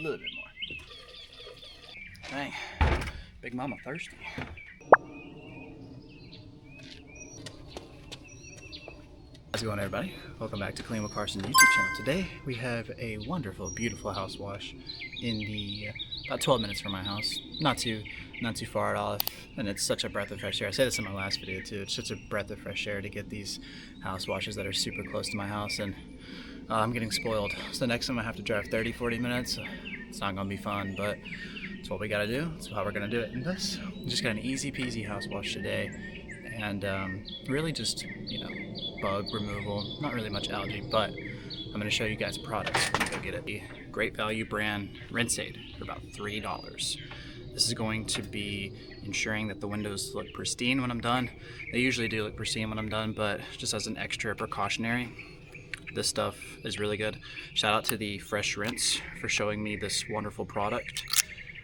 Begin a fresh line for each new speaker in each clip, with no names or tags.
little bit more. Dang, Big Mama thirsty. How's it going, everybody? Welcome back to Clean with Carson YouTube channel. Today we have a wonderful, beautiful house wash in the about 12 minutes from my house. Not too far at all, and it's such a breath of fresh air. I said this in my last video too. It's such a breath of fresh air to get these house washes that are super close to my house, and I'm getting spoiled. So the next time I have to drive 30-40 minutes, it's not gonna be fun, but it's what we gotta do. It's how we're gonna do it. And this, just got an easy peasy house wash today, and really just, you know, bug removal, not really much algae, but I'm going to show you guys products when you go get it. A great value brand rinse aid for about $3. This is going to be ensuring that the windows look pristine when I'm done. They usually do look pristine when I'm done, but just as an extra precautionary, this stuff is really good. Shout out to the Fresh Rinse for showing me this wonderful product.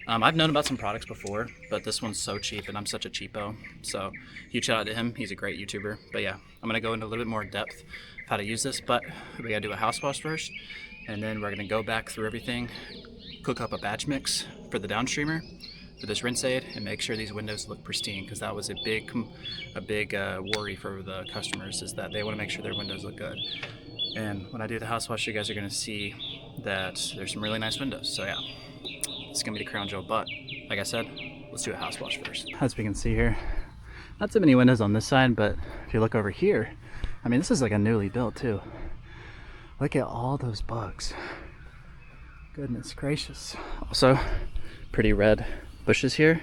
I've known about some products before, but this one's so cheap and I'm such a cheapo. So huge shout out to him. He's a great YouTuber. But yeah, I'm gonna go into a little bit more depth of how to use this, but we gotta do a house wash first. And then we're gonna go back through everything, cook up a batch mix for the downstreamer for this rinse aid, and make sure these windows look pristine, because that was a big worry for the customers, is that they wanna make sure their windows look good. And when I do the house wash, you guys are gonna see that there's some really nice windows. So yeah. It's gonna be the crown jewel, but like I said, let's do a house wash first. As we can see here, not too many windows on this side, but if you look over here, I mean, this is like a newly built too. Look at all those bugs. Goodness gracious. Also, pretty red bushes here.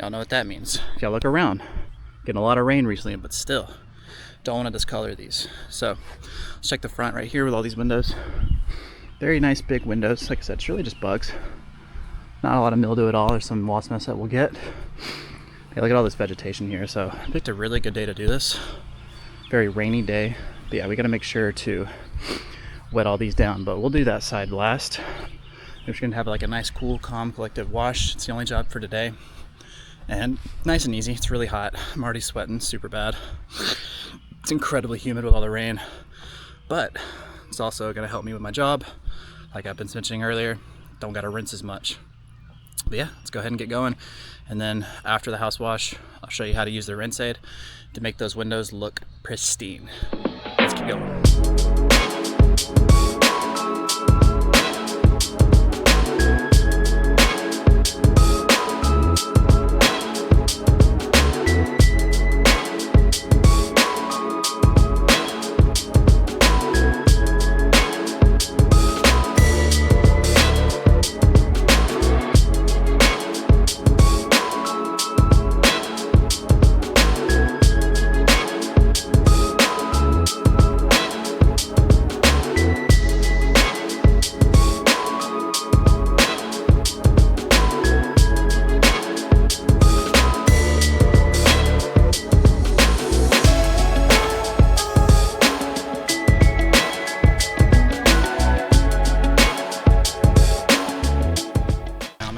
Y'all know what that means. If y'all look around, getting a lot of rain recently, but still, don't want to discolor these. So let's check the front right here with all these windows. Very nice big windows. Like I said, it's really just bugs. Not a lot of mildew at all, or some wasp nest that we'll get. Hey, look at all this vegetation here. So I picked a really good day to do this. Very rainy day. But yeah, we gotta make sure to wet all these down, but we'll do that side last. We're just gonna have like a nice, cool, calm, collective wash. It's the only job for today. And nice and easy. It's really hot. I'm already sweating super bad. It's incredibly humid with all the rain, but it's also gonna help me with my job. Like I've been mentioning earlier, don't gotta rinse as much. But yeah, let's go ahead and get going. And then after the house wash, I'll show you how to use the rinse aid to make those windows look pristine. Let's keep going.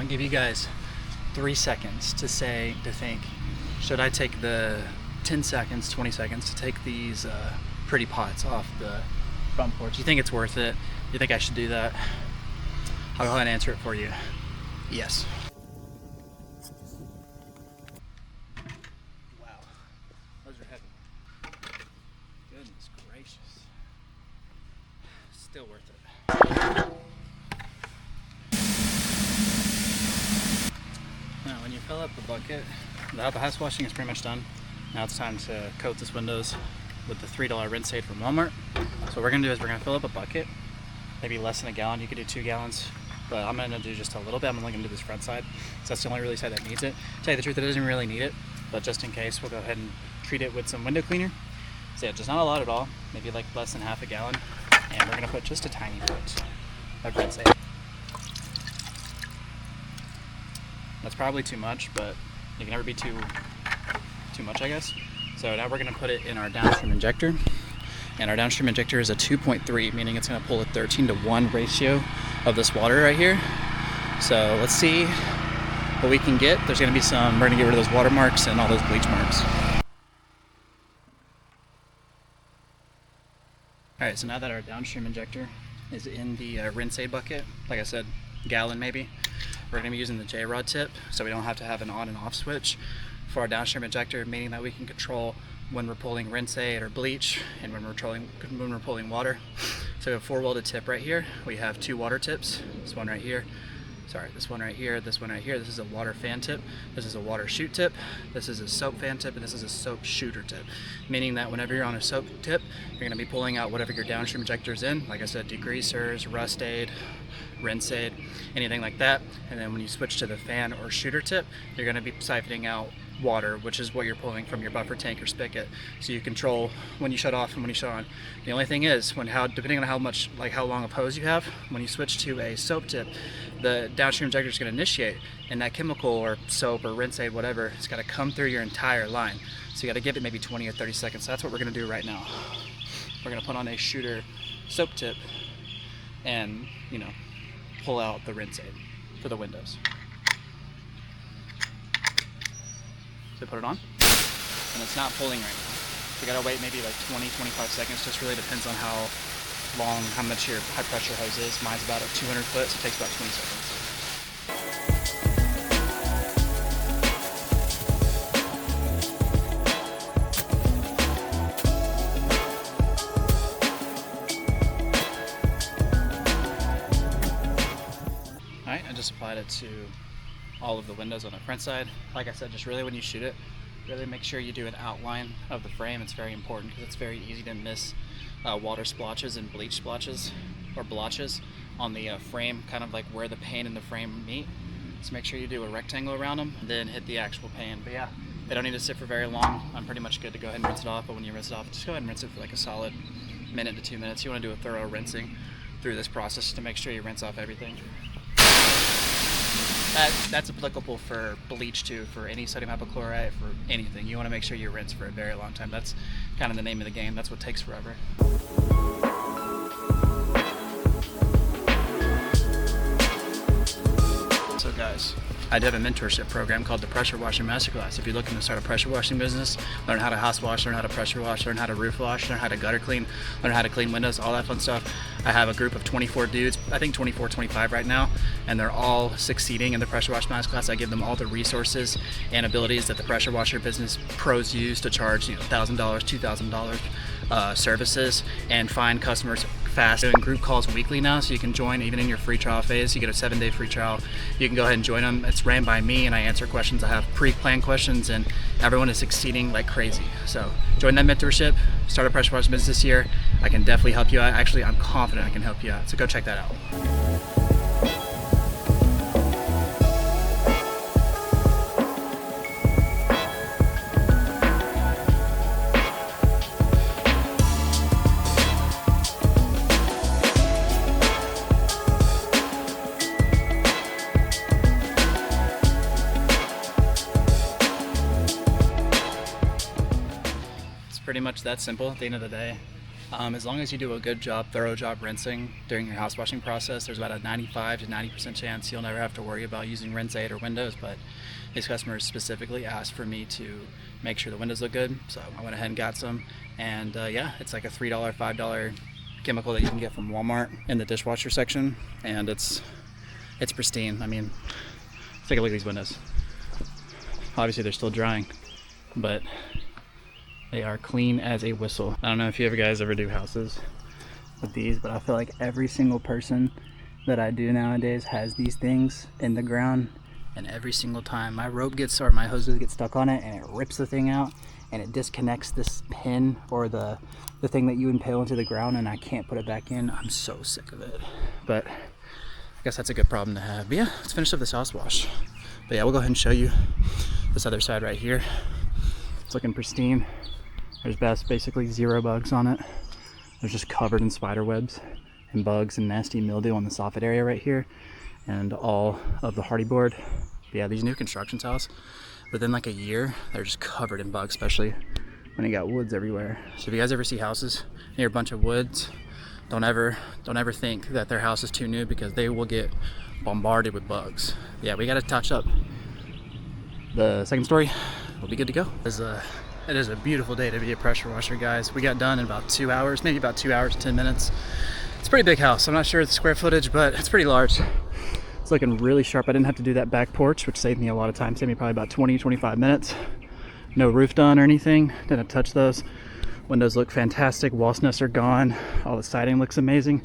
Give you guys 3 seconds to think, should I take the 10 seconds, 20 seconds to take these pretty pots off the front porch? You think it's worth it? You think I should do that? I'll go ahead and answer it for you. Yes. Wow, those are heavy. Goodness gracious. Still worth it. Now, when you fill up the bucket, the house washing is pretty much done. Now it's time to coat this windows with the $3 rinse aid from Walmart. So what we're gonna do is we're gonna fill up a bucket, maybe less than a gallon. You could do 2 gallons, but I'm gonna do just a little bit. I'm only gonna do this front side, so that's the only really side that needs it. To tell you the truth, it doesn't really need it, but just in case, we'll go ahead and treat it with some window cleaner. So yeah, just not a lot at all, maybe like less than half a gallon, and we're gonna put just a tiny bit of rinse aid. That's probably too much, but you can never be too much, I guess. So now we're gonna put it in our downstream injector. And our downstream injector is a 2.3, meaning it's gonna pull a 13-to-1 ratio of this water right here. So let's see what we can get. There's gonna be we're gonna get rid of those watermarks and all those bleach marks. All right, so now that our downstream injector is in the rinse aid bucket, like I said, gallon maybe. We're going to be using the J-rod tip, so we don't have to have an on and off switch for our downstream injector, meaning that we can control when we're pulling rinse aid or bleach and when we're pulling water. So we have a 4-welded tip right here. We have 2 water tips. This one right here. Sorry, this one right here, this one right here. This is a water fan tip. This is a water shoot tip. This is a soap fan tip, and this is a soap shooter tip. Meaning that whenever you're on a soap tip, you're going to be pulling out whatever your downstream injector's in. Like I said, degreasers, rust aid, rinse aid, anything like that. And then when you switch to the fan or shooter tip, you're going to be siphoning out water, which is what you're pulling from your buffer tank or spigot. So you control when you shut off and when you shut on. The only thing is, depending on how long of hose you have, when you switch to a soap tip, the downstream injector is going to initiate, and that chemical or soap or rinse aid, whatever, it's got to come through your entire line. So you got to give it maybe 20 or 30 seconds. So that's what we're going to do right now. We're going to put on a shooter soap tip and, pull out the rinse aid for the windows. So put it on, and it's not pulling right now. We gotta wait maybe like 20-25 seconds. Just really depends on how much your high pressure hose is. Mine's about 200 foot, so it takes about 20 seconds. All right, I just applied it to all of the windows on the front side. Like I said, just really when you shoot it, really make sure you do an outline of the frame. It's very important because it's very easy to miss water splotches and bleach splotches or blotches on the frame, kind of like where the pane and the frame meet. So make sure you do a rectangle around them, then hit the actual pane. But yeah, they don't need to sit for very long. I'm pretty much good to go ahead and rinse it off, but when you rinse it off, just go ahead and rinse it for like a solid minute to 2 minutes. You want to do a thorough rinsing through this process to make sure you rinse off everything. That's applicable for bleach too, for any sodium hypochlorite, for anything. You want to make sure you rinse for a very long time. That's kind of the name of the game. That's what takes forever. So guys, I do have a mentorship program called the Pressure Washing Masterclass. If you're looking to start a pressure washing business, learn how to house wash, learn how to pressure wash, learn how to roof wash, learn how to gutter clean, learn how to clean windows, all that fun stuff. I have a group of 24 dudes, I think 24, 25 right now, and they're all succeeding in the Pressure Wash Masterclass. I give them all the resources and abilities that the pressure washer business pros use to charge $1,000, $2,000 services and find customers fast. Doing group calls weekly now, so you can join even in your free trial phase. You get a 7-day free trial. You can go ahead and join them. It's ran by me, and I answer questions. I have pre-planned questions, and everyone is succeeding like crazy. So join that mentorship. Start a pressure wash business this year. I can definitely help you out. Actually, I'm confident I can help you out. So go check that out. Pretty much that simple at the end of the day. As long as you do a good job, thorough job rinsing during your house washing process, there's about a 95 to 90% chance you'll never have to worry about using rinse aid or windows. But these customers specifically asked for me to make sure the windows look good, so I went ahead and got some. And yeah, it's like a $3, $5 chemical that you can get from Walmart in the dishwasher section, and it's pristine. I mean, take a look at these windows. Obviously they're still drying, but they are clean as a whistle. I don't know if you guys ever do houses with these, but I feel like every single person that I do nowadays has these things in the ground, and every single time my hoses get stuck on it and it rips the thing out and it disconnects this pin or the thing that you impale into the ground, and I can't put it back in. I'm so sick of it, but I guess that's a good problem to have. But yeah, let's finish up this house wash. But yeah, we'll go ahead and show you this other side right here. It's looking pristine. There's basically 0 bugs on it. They're just covered in spider webs and bugs and nasty mildew on the soffit area right here, and all of the hardy board. But yeah, these new construction tiles, within like a year, they're just covered in bugs, especially when you got woods everywhere. So if you guys ever see houses near a bunch of woods, don't ever think that their house is too new, because they will get bombarded with bugs. Yeah, we got to touch up the second story. We'll be good to go. It is a beautiful day to be a pressure washer, guys. We got done in about 2 hours, maybe about 2 hours, 10 minutes. It's a pretty big house. I'm not sure the square footage, but it's pretty large. It's looking really sharp. I didn't have to do that back porch, which saved me a lot of time. Saved me probably about 20-25 minutes. No roof done or anything. Didn't touch those. Windows look fantastic. Wall snuffs are gone. All the siding looks amazing.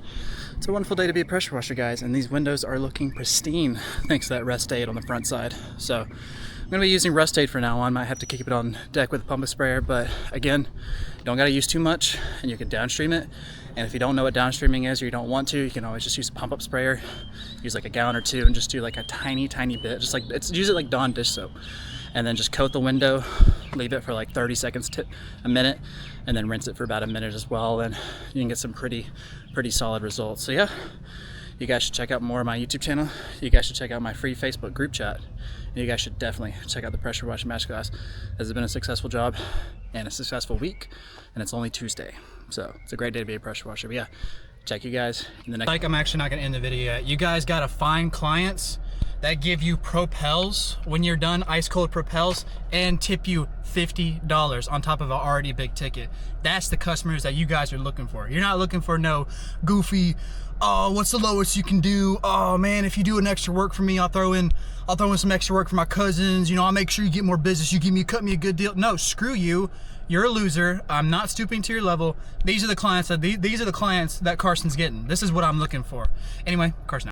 It's a wonderful day to be a pressure washer, guys, and these windows are looking pristine thanks to that rust aid on the front side. So I'm gonna be using rust aid for now on. Might have to keep it on deck with a pump sprayer, but again, you don't gotta use too much, and you can downstream it. And if you don't know what downstreaming is, or you don't want to, you can always just use a pump up sprayer. Use like a gallon or two, and just do like a tiny bit. Just like use it like Dawn dish soap, and then just coat the window. Leave it for like 30 seconds to a minute, and then rinse it for about a minute as well. And you can get some pretty solid results. So yeah, you guys should check out more of my YouTube channel. You guys should check out my free Facebook group chat. And you guys should definitely check out the pressure wash masterclass. This has been a successful job and a successful week, and it's only Tuesday. So it's a great day to be a pressure washer. But yeah, check you guys in the next. I'm actually not gonna end the video yet. You guys gotta find clients that give you propels when you're done, ice cold propels, and tip you $50 on top of an already big ticket. That's the customers that you guys are looking for. You're not looking for no goofy, oh, what's the lowest you can do? Oh man, if you do an extra work for me, I'll throw in some extra work for my cousins. You know, I'll make sure you get more business. You cut me a good deal. No, screw you. You're a loser. I'm not stooping to your level. These are the clients that Carson's getting. This is what I'm looking for. Anyway, Carson out.